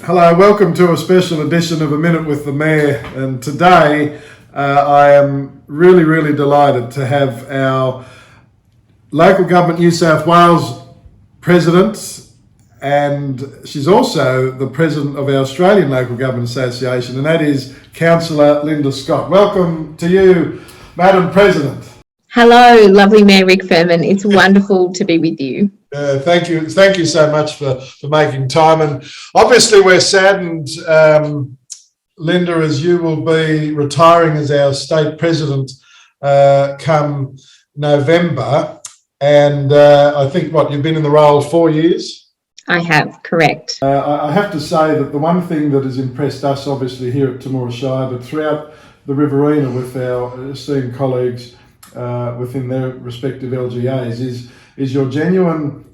Hello, welcome to a special edition of A Minute with the Mayor. And today I am really delighted to have our Local Government New South Wales President, and she's also the President of our Australian Local Government Association, and that is Councillor Linda Scott. Welcome to you, Madam President. Hello, lovely Mayor Rick Furman. It's wonderful to be with you. Thank you so much for making time. And obviously we're saddened, Linda, as you will be retiring as our state president come November. And I think, you've been in the role 4 years? I have, correct. I have to say that the one thing that has impressed us, obviously here at Temora Shire, but throughout the Riverina with our esteemed colleagues within their respective LGAs, is your genuine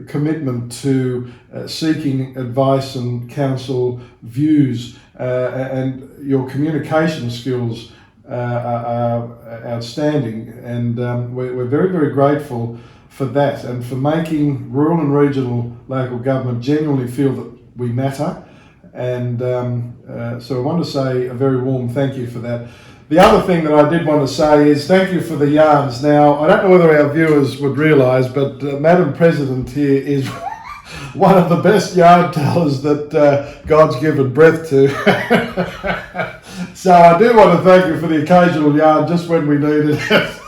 commitment to seeking advice and counsel views, and your communication skills are outstanding, and we're very grateful for that, and for making rural and regional local government genuinely feel that we matter. And so I want to say a very warm thank you for that. The other thing that I did want to say is thank you for the yarns. Now, I don't know whether our viewers would realise, but Madam President here is one of the best yarn tellers that God's given breath to. So I do want to thank you for the occasional yarn just when we needed it.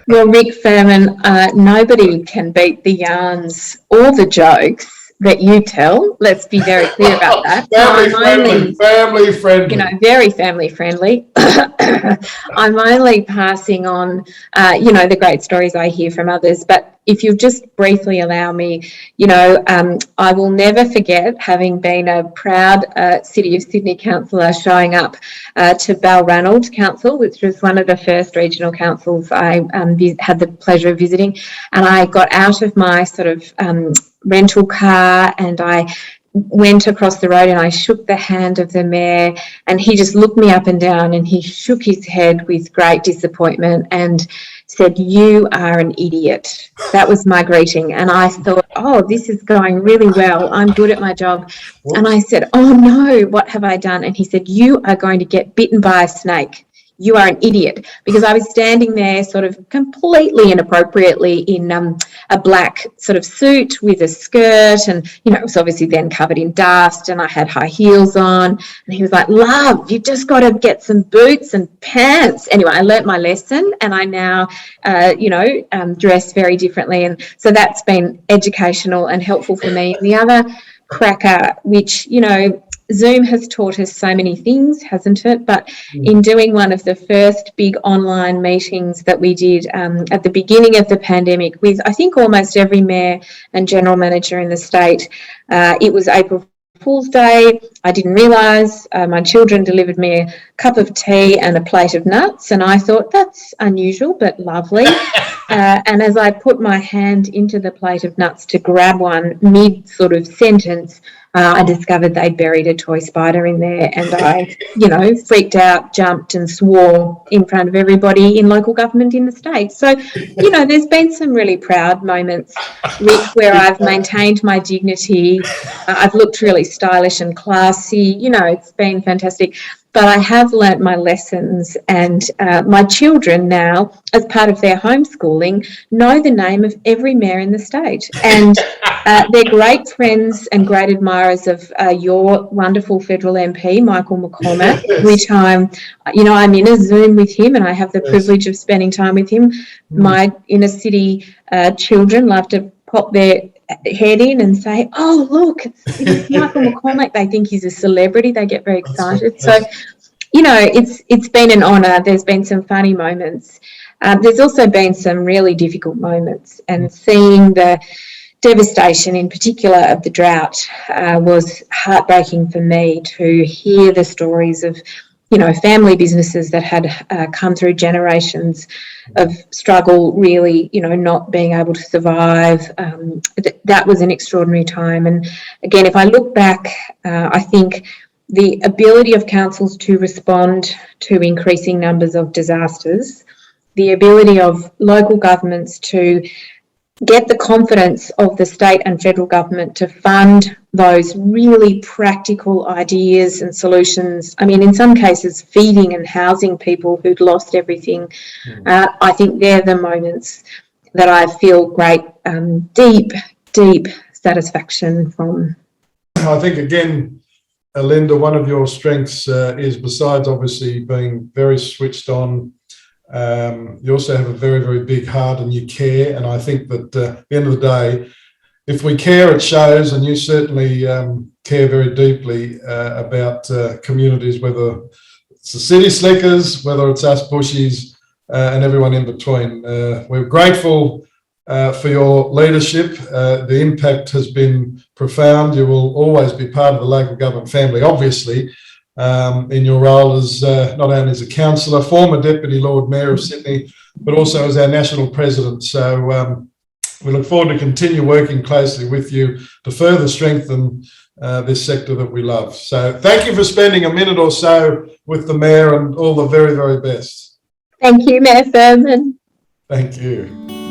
Well, Rick Furman, nobody can beat the yarns or the jokes that you tell. Let's be very clear about that. Family friendly. You know, very family friendly. I'm only passing on, the great stories I hear from others. But if you'll just briefly allow me, I will never forget having been a proud City of Sydney councillor showing up to Balranald Council, which was one of the first regional councils I had the pleasure of visiting. And I got out of my sort of rental car and I went across the road and I shook the hand of the mayor, and he just looked me up and down and he shook his head with great disappointment and said, "You are an idiot." That was my greeting. And I thought, oh, this is going really well. I'm good at my job. Whoops. And I said, oh no, what have I done? And he said, "You are going to get bitten by a snake. You are an idiot," because I was standing there sort of completely inappropriately in a black sort of suit with a skirt, and, it was obviously then covered in dust, and I had high heels on, and he was like, "Love, you just got to get some boots and pants." Anyway, I learnt my lesson, and I now, dress very differently. And so that's been educational and helpful for me. And the other cracker, which, Zoom has taught us so many things, hasn't it? But in doing one of the first big online meetings that we did at the beginning of the pandemic with, I think, almost every mayor and general manager in the state, it was April Fool's Day. I didn't realise my children delivered me a cup of tea and a plate of nuts, and I thought, that's unusual but lovely. And as I put my hand into the plate of nuts to grab one mid sort of sentence, I discovered they'd buried a toy spider in there, and I, freaked out, jumped and swore in front of everybody in local government in the state. So, there's been some really proud moments, Rick, where I've maintained my dignity. I've looked really stylish and classy. It's been fantastic. But I have learnt my lessons, and my children now, as part of their homeschooling, know the name of every mayor in the state. And they're great friends and great admirers of your wonderful federal MP, Michael McCormack. Every time, I'm in a Zoom with him and I have the privilege of spending time with him. My inner city children love to pop their head in and say, "Oh, look, it's Michael McCormack." They think he's a celebrity. They get very excited. So, it's been an honour. There's been some funny moments. There's also been some really difficult moments, and seeing the devastation in particular of the drought was heartbreaking for me to hear the stories of family businesses that had come through generations of struggle, really, not being able to survive. That was an extraordinary time. And again, if I look back, I think the ability of councils to respond to increasing numbers of disasters, the ability of local governments to get the confidence of the state and federal government to fund those really practical ideas and solutions. I mean, in some cases, feeding and housing people who'd lost everything. I think they're the moments that I feel great, deep satisfaction from. I think, again, Linda, one of your strengths is, besides obviously being very switched on, you also have a very, very big heart and you care. And I think that at the end of the day, if we care, it shows, and you certainly care very deeply about communities, whether it's the city slickers, whether it's us bushies, and everyone in between. We're grateful for your leadership. The impact has been profound. You will always be part of the local government family, obviously, in your role as not only as a councillor, former Deputy Lord Mayor of Sydney, but also as our National President. So we look forward to continue working closely with you to further strengthen this sector that we love. So thank you for spending a minute or so with the Mayor, and all the very, very best. Thank you, Mayor Furman. Thank you.